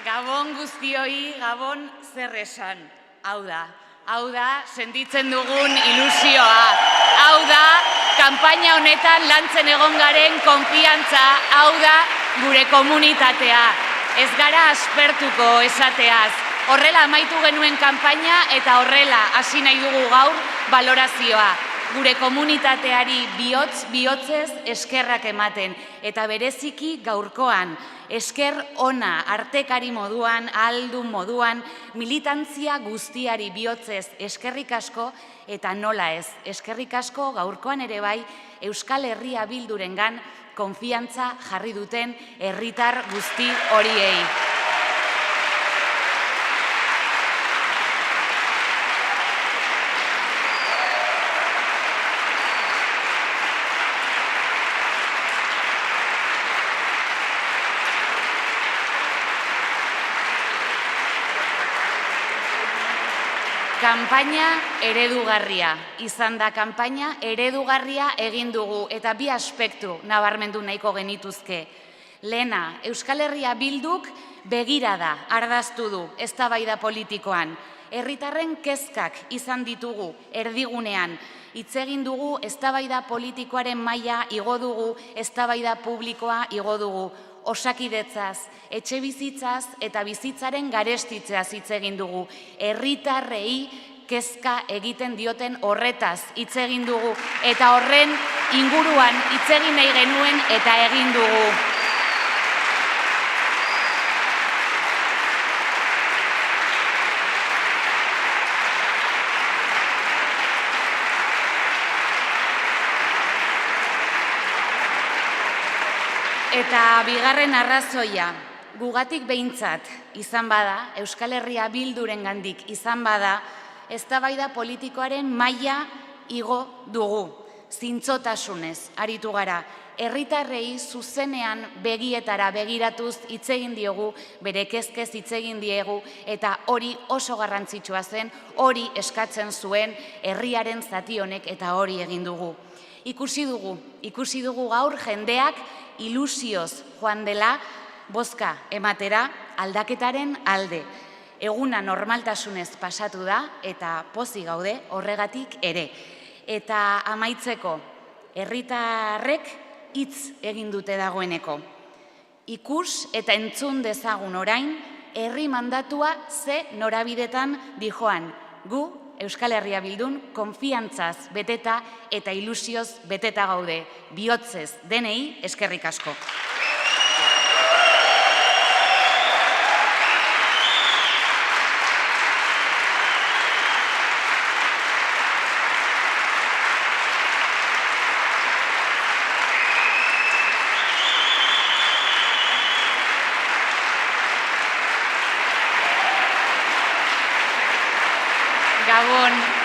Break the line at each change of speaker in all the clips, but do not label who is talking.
Gabon guztioi, Gabon zer esan. Hau da, sentitzen dugun ilusioa. Hau da, kanpaina honetan lantzen egon garen konfiantza, hau da, gure komunitatea. Ez gara aspertuko esateaz. Horrela amaitu genuen kanpaina eta horrela hasi nahi dugu gaur balorazioa. Gure komunitateari bihotzez eskerrak ematen, eta bereziki gaurkoan, esker ona artekari moduan, ahaldun moduan, militantzia guztiari bihotzez eskerrik asko, eta nola ez, eskerrik asko gaurkoan ere bai, Euskal Herria Bildurengan konfiantza jarri duten herritar guzti horiei. Kanpaina eredugarria, izan da kanpaina eredugarria egin dugu eta bi aspektu nabarmendu nahiko genituzke. Lehena, Euskal Herria Bilduk begirada ardaztu du eztabaida politikoan. Herritarren kezkak izan ditugu erdigunean. Hitz egin dugu eztabaida politikoaren maila igo dugu, eztabaida publikoa igo dugu. Osakidetzaz, etxebizitzaz eta bizitzaren garestitzeaz hitz egin dugu. Herritarrei kezka egiten dioten horretaz hitz egin dugu eta horren inguruan hitz egin nahi genuen eta egin dugu. Eta bigarren arrazoia, gugatik behintzat izan bada, Euskal Herria Bildurengandik izan bada, eztabaida politikoaren maila igo dugu, zintzotasunez aritu gara. Herritarrei zuzenean begietara begiratuz hitz egin diogu, bere kezkez hitz egin diegu, eta hori oso garrantzitsua zen, hori eskatzen zuen herriaren zati honek eta hori egin dugu. Ikusi dugu gaur jendeak ilusioz joan dela bozka ematera aldaketaren alde. Eguna normaltasunez pasatu da eta pozik gaude horregatik ere. Eta amaitzeko, herritarrek hitz egin dute dagoeneko. Ikus eta entzun dezagun orain, herri mandatua ze norabidetan dijoan. Gu, Euskal Herria Bildun, konfiantzaz beteta eta ilusioz beteta gaude. Bihotzez denei eskerrik asko.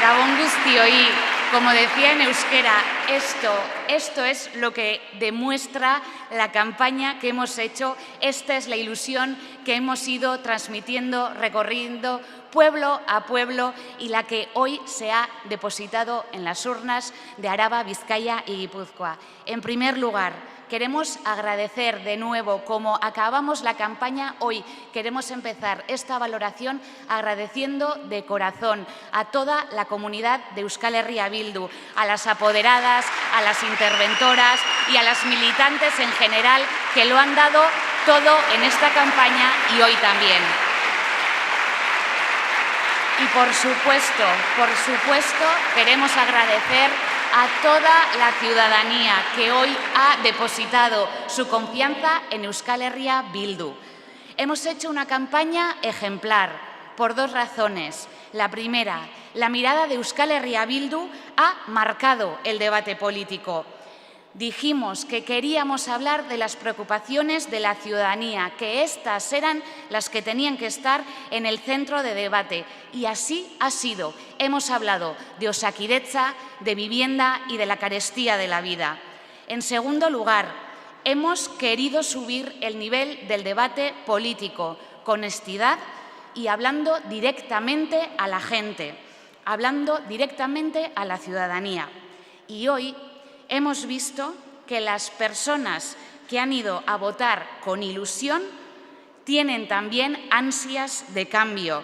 Gabon guztioi, como decía en euskera, esto es lo que demuestra la campaña que hemos hecho, esta es la ilusión que hemos ido transmitiendo, recorriendo pueblo a pueblo y la que hoy se ha depositado en las urnas de Araba, Vizcaya y Guipúzcoa. En primer lugar, queremos agradecer de nuevo, como acabamos la campaña hoy, queremos empezar esta valoración agradeciendo de corazón a toda la comunidad de Euskal Herria Bildu, a las apoderadas, a las interventoras y a las militantes en general que lo han dado todo en esta campaña y hoy también. Y por supuesto, queremos agradecer a toda la ciudadanía que hoy ha depositado su confianza en Euskal Herria Bildu. Hemos hecho una campaña ejemplar por dos razones. La primera, la mirada de Euskal Herria Bildu ha marcado el debate político. Dijimos que queríamos hablar de las preocupaciones de la ciudadanía, que estas eran las que tenían que estar en el centro de debate. Y así ha sido. Hemos hablado de Osakidetza, de vivienda y de la carestía de la vida. En segundo lugar, hemos querido subir el nivel del debate político, con honestidad y hablando directamente a la gente, hablando directamente a la ciudadanía. Y hoy hemos visto que las personas que han ido a votar con ilusión tienen también ansias de cambio.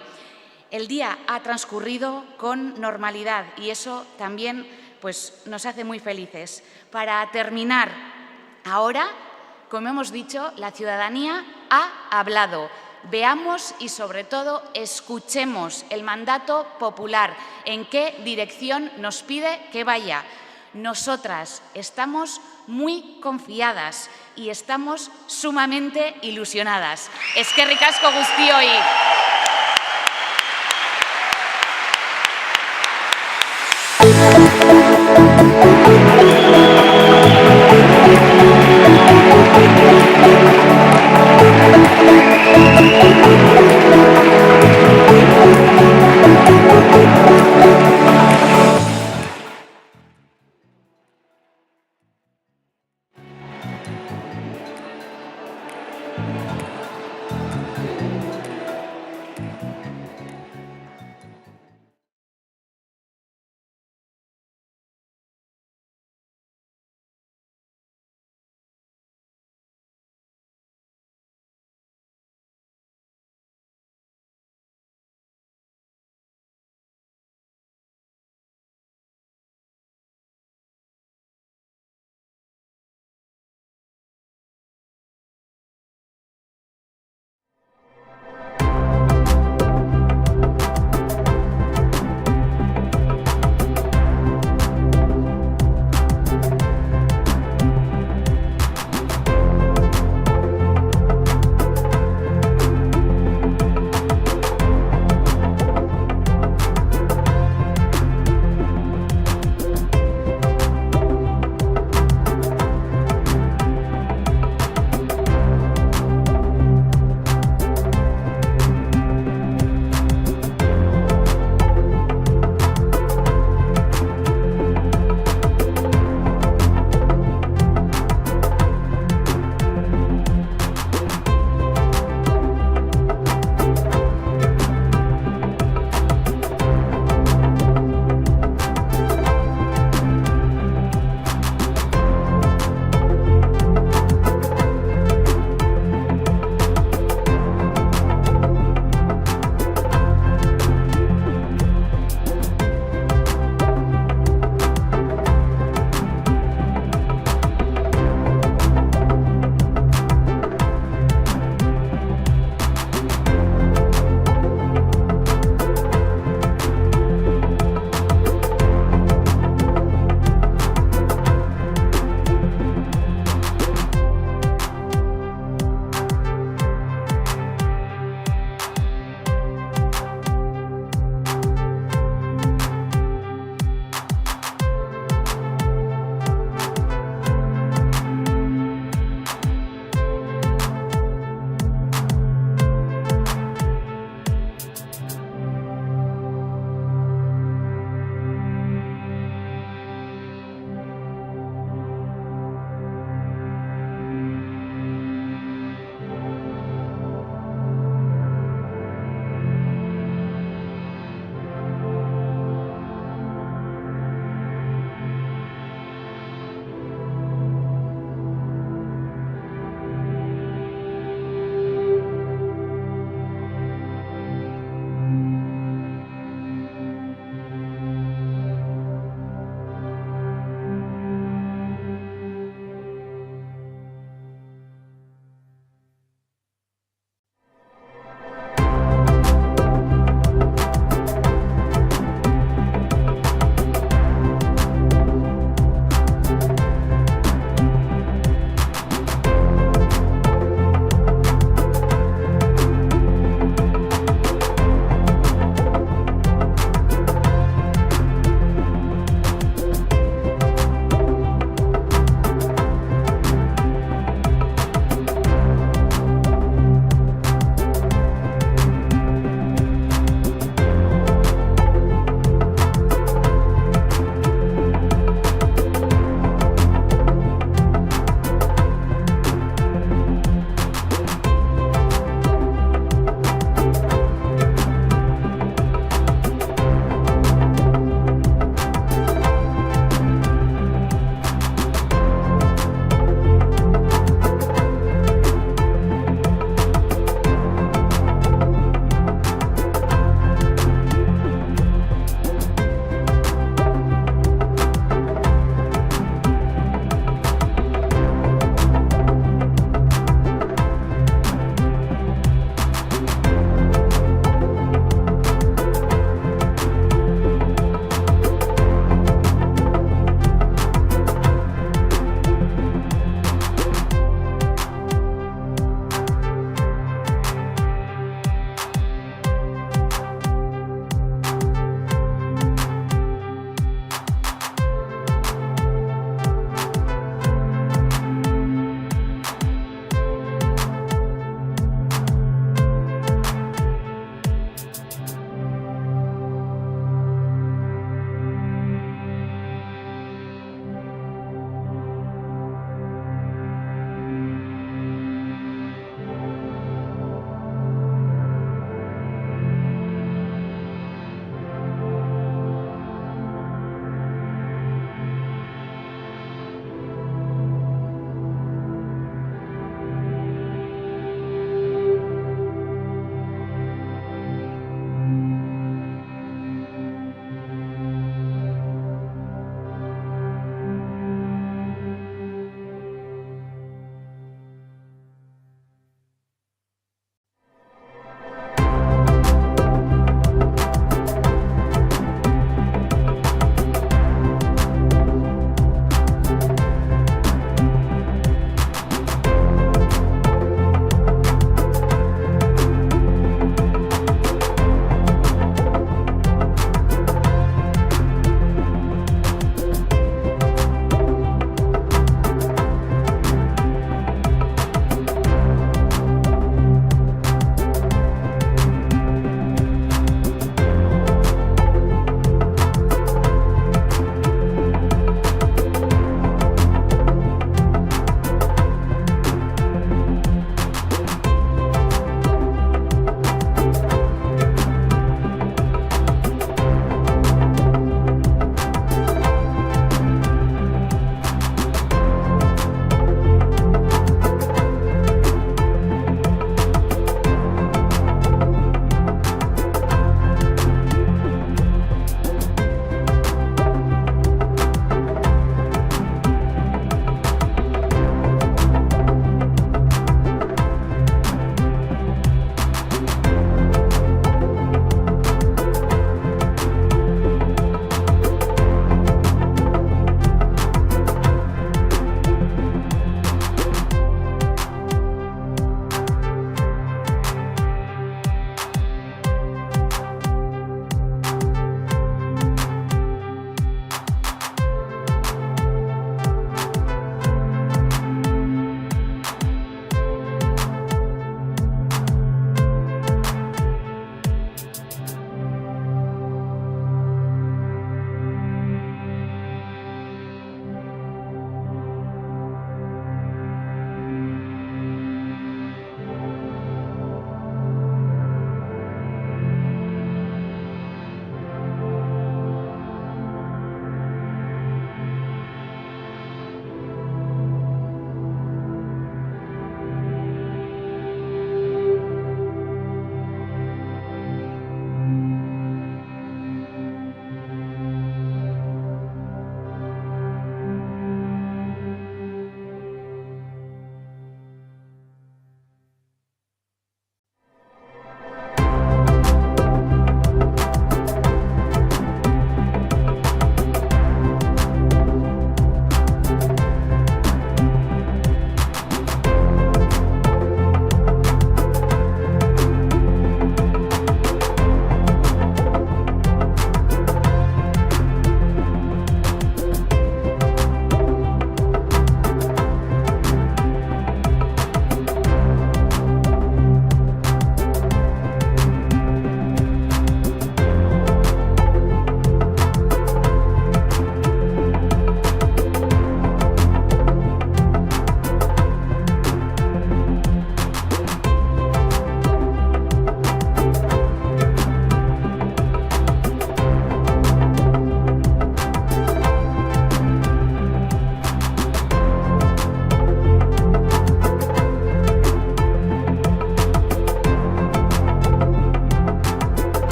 El día ha transcurrido con normalidad y eso también nos hace muy felices. Para terminar, ahora, como hemos dicho, la ciudadanía ha hablado. Veamos y, sobre todo, escuchemos el mandato popular, en qué dirección nos pide que vaya. Nosotras estamos muy confiadas y estamos sumamente ilusionadas. Eskerrik asko guztioi.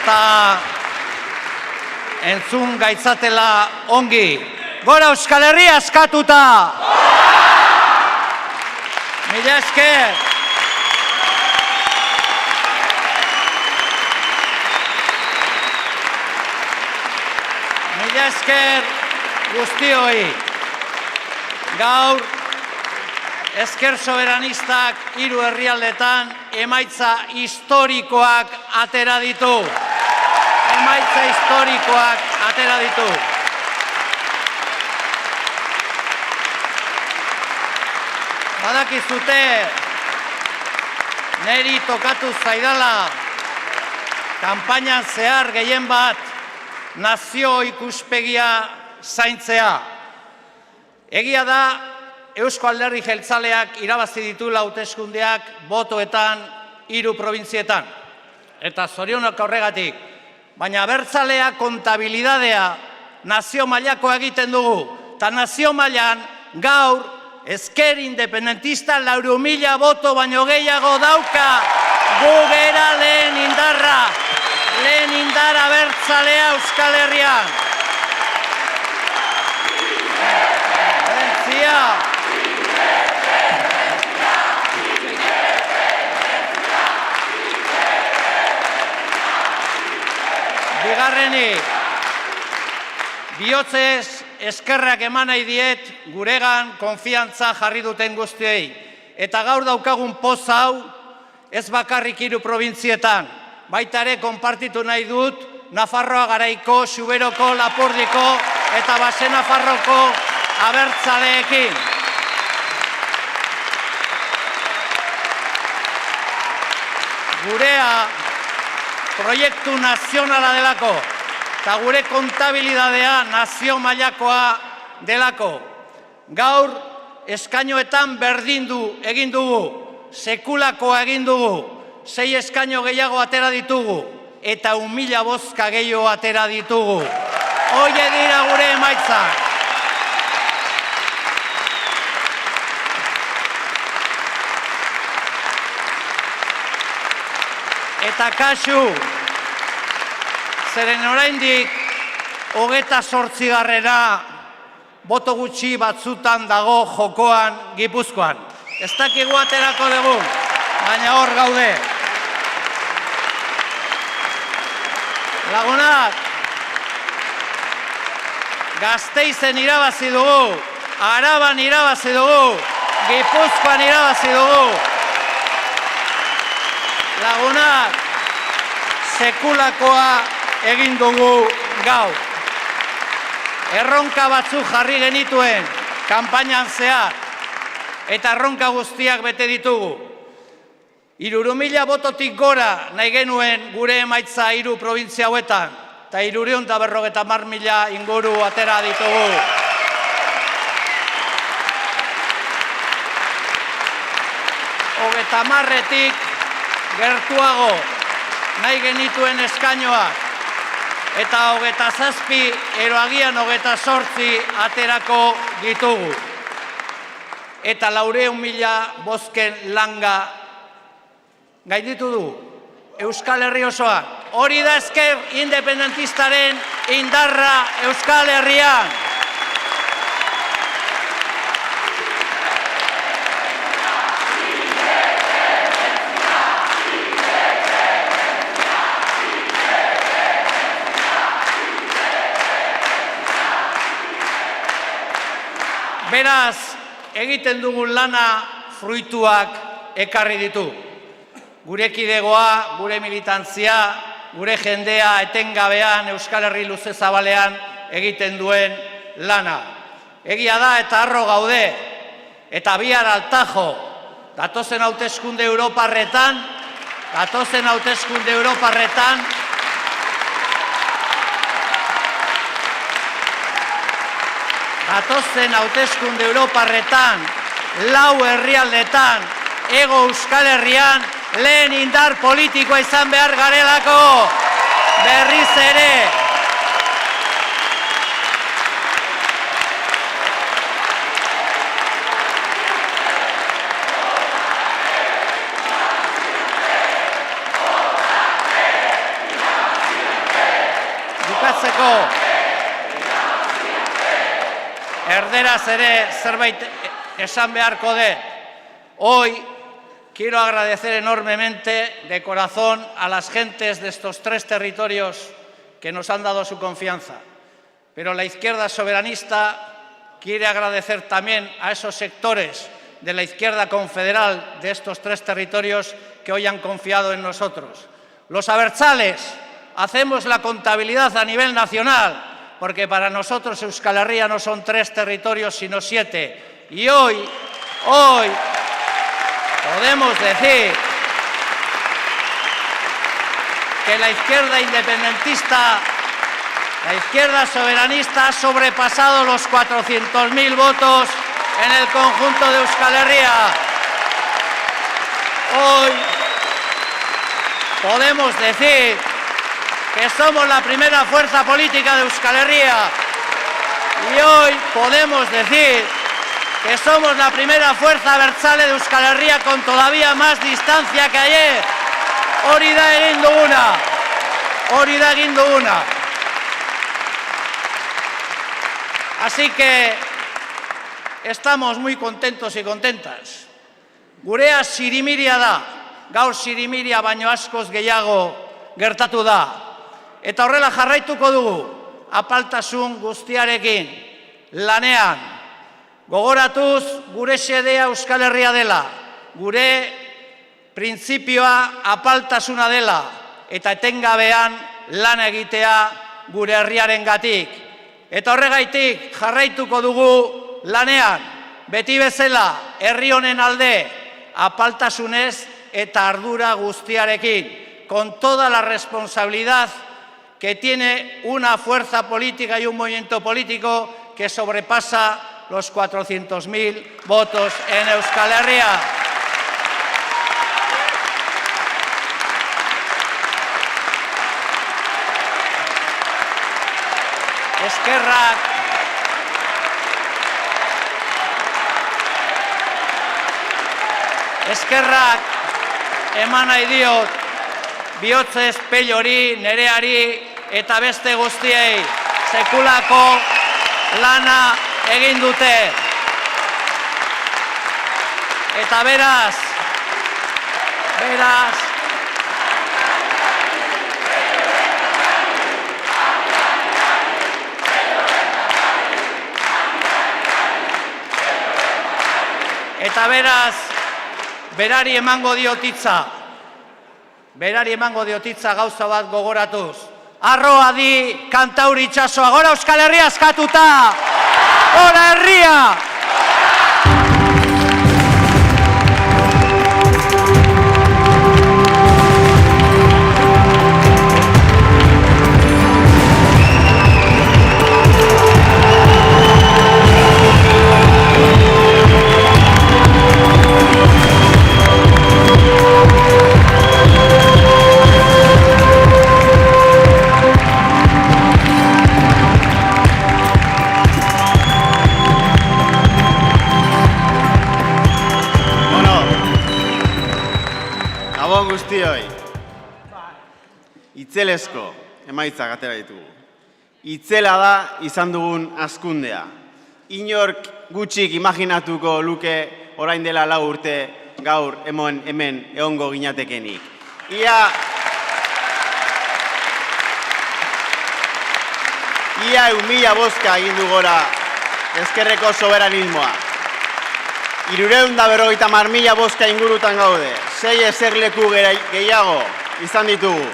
eta entzun gaitzatela ongi. Gora Euskal Herria askatuta! Mila esker! Mila esker guztioi. Gaur, Ezker Soberanistak 3 herrialdetan emaitza historikoak atera ditu. Emaitza historikoak atera ditu. Badakizute, neri tokatu zaidala, kanpainan zehar gehien bat nazio ikuspegia zaintzea. Egia da, Eusko Alderdi Jeltzaleak irabazi dituela hauteskundeak botoetan 3 probintzietan. Eta zorionak horregatik. Baina abertzalea kontabilidadea nazio mailakoa egiten dugu. Eta nazio mailan gaur ezker independentista 4.000 boto baino gehiago dauka. Gu gera lehen indarra. Lehen indar abertzalea Euskal Herrian. Valentzia! Bigarrenik, bihotzez eskerrak eman nahi diet guregan konfiantza jarri duten guztiei. Eta gaur daukagun poz hau ez bakarrik 3 probintzietan. Baita ere konpartitu nahi dut Nafarroa Garaiko, Xuberoko, Lapurdiko eta Baxe Nafarroko abertzaleekin. Gurea proiektu nazionala delako, eta gure kontabilidadea nazio mailakoa delako. Gaur, eskainoetan berdindu egin dugu, sekulakoa egin dugu, 6 eskaino gehiago atera ditugu, eta 1.000 bozka gehiago atera ditugu. Hoie dira gure emaitzak. Eta kasu, zeren oraindik 28 boto gutxi batzutan dago jokoan Gipuzkoan. Ez dakigu aterako dugu, baina hor gaude. Lagunak, Gasteizen irabazi dugu, Araban irabazi dugu, Gipuzkoan irabazi dugu. Lagunak, sekulakoa egin dugu gaur. Erronka batzuk jarri genituen kanpainan zehar, eta erronka guztiak bete ditugu. 3.000 bototik gora nahi genuen gure emaitza 3 probintzia hauetan, eta 350.000 inguru atera ditugu. Hogeita hamarretik gertuago nahi genituen eskainoak, eta 27 eroagian 28 aterako ditugu. Eta 400.000 bozken langa gainditu du Euskal Herri osoan. Hori da ezker independentistaren indarra Euskal Herrian. Beraz, egiten dugun lana fruituak ekarri ditu. Gure kidegoa, gure militantzia, gure jendea etengabean Euskal Herri luze zabalean egiten duen lana. Egia da eta harro gaude, eta bihar altajo, datozen hauteskunde Europarretan, datozen hauteskunde Europarretan, 4 herrialdetan, Hego Euskal Herrian, lehen indar politikoa izan behar garelako, berriz ere. bukatzeko erderaz ere zerbait esan beharko dut. Hoy quiero agradecer enormemente de corazón a las gentes de estos 3 territorios que nos han dado su confianza. Pero la izquierda soberanista quiere agradecer también a esos sectores de la izquierda confederal de estos 3 territorios que hoy han confiado en nosotros. Los abertzales hacemos la contabilidad a nivel nacional, porque para nosotros Euskal Herria no son 3 territorios, sino 7. Y hoy podemos decir que la izquierda independentista, la izquierda soberanista ha sobrepasado los 400.000 votos en el conjunto de Euskal Herria. Hoy podemos decir que somos la primera fuerza política de Euskal Herria y hoy podemos decir que somos la primera fuerza abertzale de Euskal Herria con todavía más distancia que ayer. Hori da egin duguna. Así que estamos muy contentos y contentas. Gurea sirimiria da, gaur sirimiria baino askoz gehiago gertatu da. Eta horrela jarraituko dugu, apaltasun guztiarekin, lanean, gogoratuz gure xedea Euskal Herria dela, gure printzipioa apaltasuna dela, eta etengabean lan egitea gure herriarengatik. Eta horregaitik jarraituko dugu lanean, beti bezala herri honen alde, apaltasunez eta ardura guztiarekin, con toda la responsabilidad que tiene una fuerza política y un movimiento político que sobrepasa los 400.000 votos en Euskal Herria. Eskerrak eman nahi diot bihotzez Pellori, Nereari eta beste guztiei sekulako lana egin dute. Eta beraz, berari emango diotitza gauza bat gogoratuz. Arroa di kantauri itxasoa, gora Euskal Herria askatuta! Gora herria!
Guztioi, itzelezko emaitzak atera ditugu. Itzela da izan dugun hazkundea. Inork gutxik imaginatuko luke orain dela 4 urte gaur hemen egongo ginatekenik. Ia 1.000 bozka egin du gora ezkerreko soberanismoa. 350.000 bozka ingurutan gaude, 6 eserleku gehiago izan ditugu.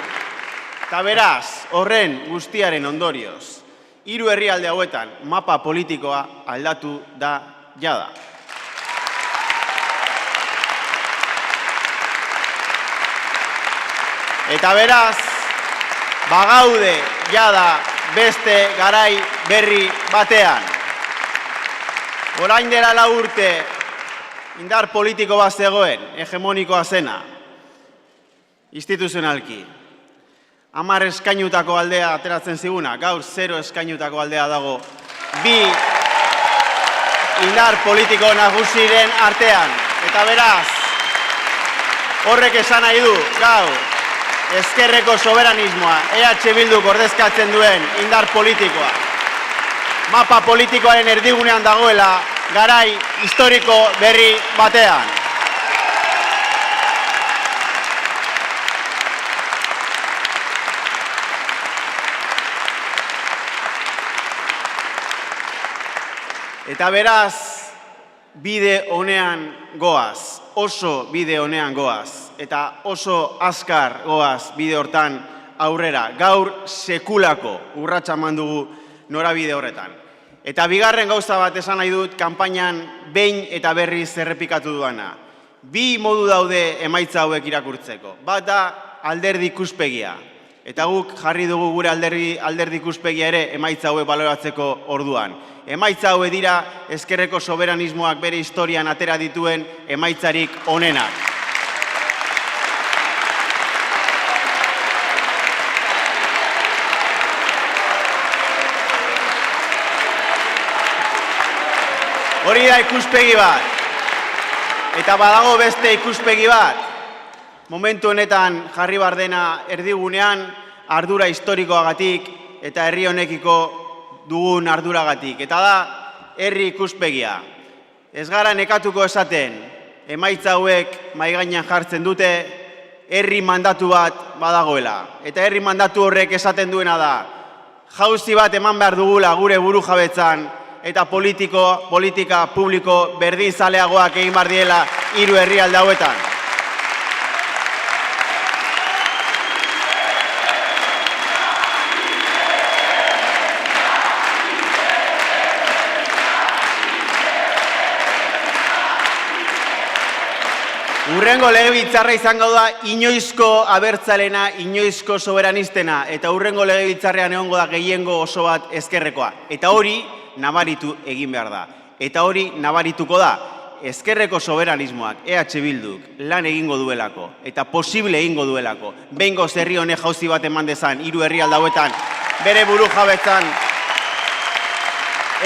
Eta beraz, horren guztiaren ondorioz, 3 herrialde hauetan mapa politikoa aldatu da jada. Eta beraz, bagaude jada beste garai berri batean. Orain dela 4 urte, indar politiko bat zegoen, hegemonikoa zena, instituzionalki. 10 eskainutako aldea ateratzen ziguna, gaur 0 eskainutako aldea dago 2 indar politiko nagusiren artean. Eta beraz, horrek esan nahi du, gaur, ezkerreko soberanismoa, EH Bilduk ordezkatzen duen indar politikoa. Mapa politikoaren erdigunean dagoela, garai historiko berri batean. Eta beraz, bide honean goaz, oso bide honean goaz, eta oso azkar goaz bide hortan aurrera, gaur sekulako urratsa eman dugu norabide horretan. Eta bigarren gauza bat esan nahi dut, kanpainan behin eta berriz errepikatu duana. Bi modu daude emaitza hauek irakurtzeko. Bat da alderdi ikuspegia. Eta guk jarri dugu gure alderdi ikuspegia ere emaitza hauek baloratzeko orduan. Emaitza hauek dira ezkerreko soberanismoak bere historian atera dituen emaitzarik onenak. Hori da ikuspegi bat. Eta badago beste ikuspegi bat. Momentu honetan jarri bardena erdigunean ardura historikoagatik eta herri honekiko dugun arduragatik. Eta da, herri ikuspegia. Ez gara nekatuko esaten, emaitza hauek mahai gainean jartzen dute, herri mandatu bat badagoela. Eta herri mandatu horrek esaten duena da, jauzi bat eman behar dugula gure burujabetzan, eta politika publiko berdin zaleagoak egin behar diela hiru herrialde hauetan. Urrengo legebiltzarra izango da inoizko abertzalena, inoizko soberanistena, eta urrengo legebiltzarrean egongo da gehiengo oso bat ezkerrekoa. Eta hori nabaritu egin behar da. Eta hori nabarituko da ezkerreko soberanismoak, EH Bilduk, lan egingo duelako, eta posible egingo duelako. Behingoz herri honek jauzi bat eman dezan, hiru herrialde hauetan, bere burujabetzan,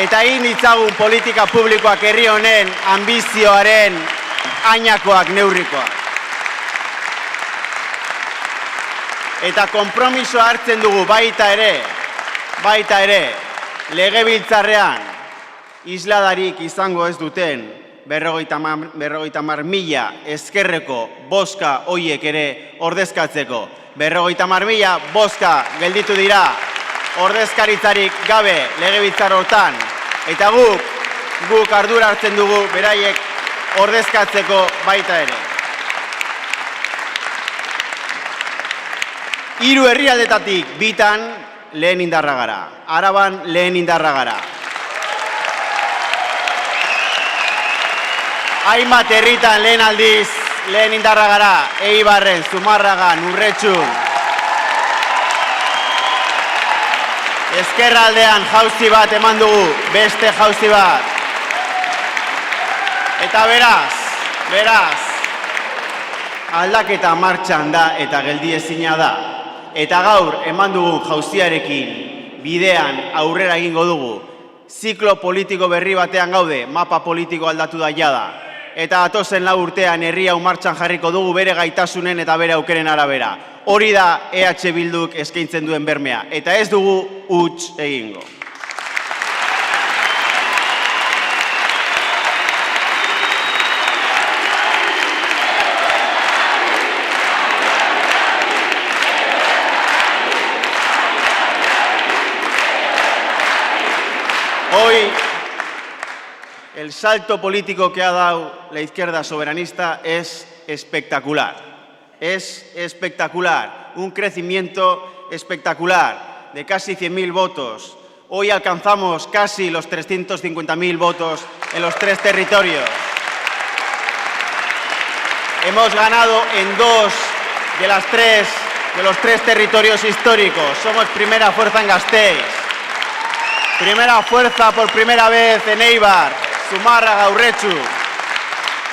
eta egin ditzagun politika publikoak herri honen ambizioaren ainakoak neurrikoak. Eta konpromisoa hartzen dugu baita ere, legebiltzarrean isladarik izango ez duten 50.000 ezkerreko bozka hoiek ere ordezkatzeko. 50.000 bozka gelditu dira ordezkaritzarik gabe legebiltzar hortan, eta guk ardura hartzen dugu beraiek ordezkatzeko baita ere. Hiru herrialdetatik bitan lehen indarra gara. Araban lehen indarra gara. Hainbat herritan lehen aldiz lehen indarra gara. Eibarren, Zumarragan, Urretxun. Ezkerraldean jauzi bat eman dugu, beste jauzi bat. Eta beraz, aldaketa martxan da eta geldiezina da. Eta gaur eman dugun jauziarekin bidean aurrera egingo dugu. Ziklo politiko berri batean gaude, mapa politiko aldatu da jada. Eta datozen 4 urtean herri hau martxan jarriko dugu bere gaitasunen eta bere aukeren arabera. Hori da EH Bilduk eskaintzen duen bermea. Eta ez dugu huts egingo. Hoy, el salto político que ha dado la izquierda soberanista es espectacular. Es espectacular. Un crecimiento espectacular de casi 100.000 votos. Hoy alcanzamos casi los 350.000 votos en los 3 territorios. Hemos ganado en 2 de los 3 territorios históricos. Somos primera fuerza en Gasteiz. Primera fuerza por primera vez en Eibar, Zumárraga, Urretxu.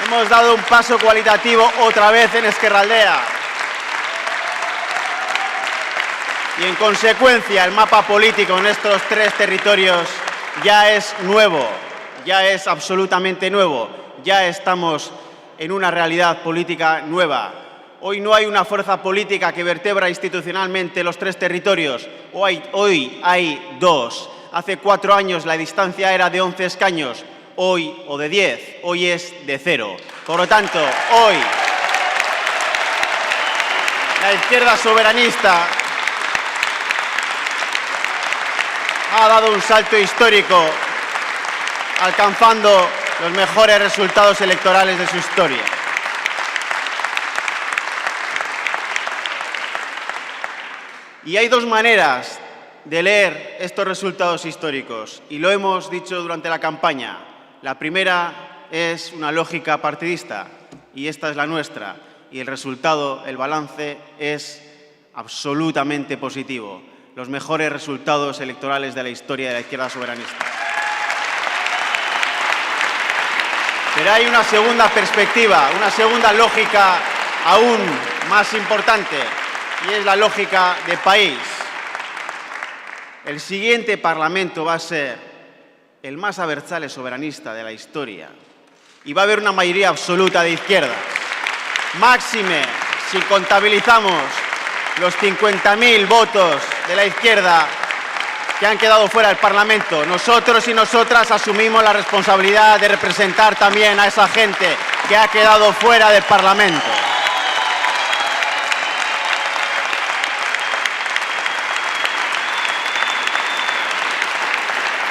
Hemos dado un paso cualitativo otra vez en Ezkerraldea. Y en consecuencia el mapa político en estos 3 territorios ya es nuevo, ya es absolutamente nuevo. Ya estamos en una realidad política nueva. Hoy no hay una fuerza política que vertebra institucionalmente los 3 territorios. Hoy hay 2. Hace 4 años la distancia era de 11 escaños, hoy, o de 10, hoy es de 0. Por lo tanto, hoy la izquierda soberanista ha dado un salto histórico, alcanzando los mejores resultados electorales de su historia. Y hay 2 maneras de leer estos resultados históricos, y lo hemos dicho durante la campaña. La primera es una lógica partidista, y esta es la nuestra, y el resultado, el balance, es absolutamente positivo. Los mejores resultados electorales de la historia de la izquierda soberanista. Pero hay una segunda perspectiva, una segunda lógica aún más importante, y es la lógica de país. El siguiente Parlamento va a ser el más abertzale soberanista de la historia, y va a haber una mayoría absoluta de izquierdas. Máxime si contabilizamos los 50.000 votos de la izquierda que han quedado fuera del Parlamento. Nosotros y nosotras asumimos la responsabilidad de representar también a esa gente que ha quedado fuera del Parlamento.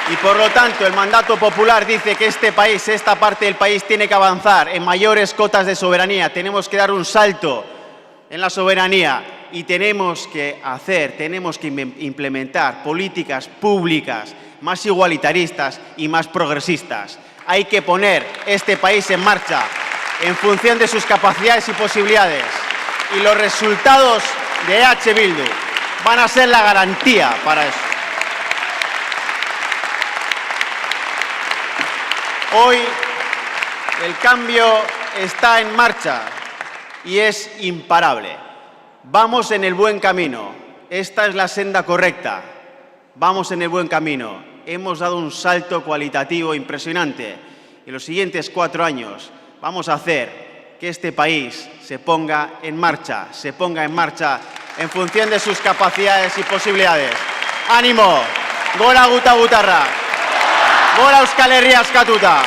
Y por lo tanto, el mandato popular dice que este país, esta parte del país, tiene que avanzar en mayores cotas de soberanía. Tenemos que dar un salto en la soberanía y tenemos que implementar políticas públicas más igualitaristas y más progresistas. Hay que poner este país en marcha en función de sus capacidades y posibilidades. Y los resultados de EH Bildu van a ser la garantía para eso. Hoy el cambio está en marcha y es imparable. Vamos en el buen camino. Esta es la senda correcta. Vamos en el buen camino. Hemos dado un salto cualitativo impresionante. En los siguientes 4 años vamos a hacer que este país se ponga en marcha en función de sus capacidades y posibilidades. ¡Ánimo! ¡Gora guta gutarra! ¡Gora Euskal Herria askatuta!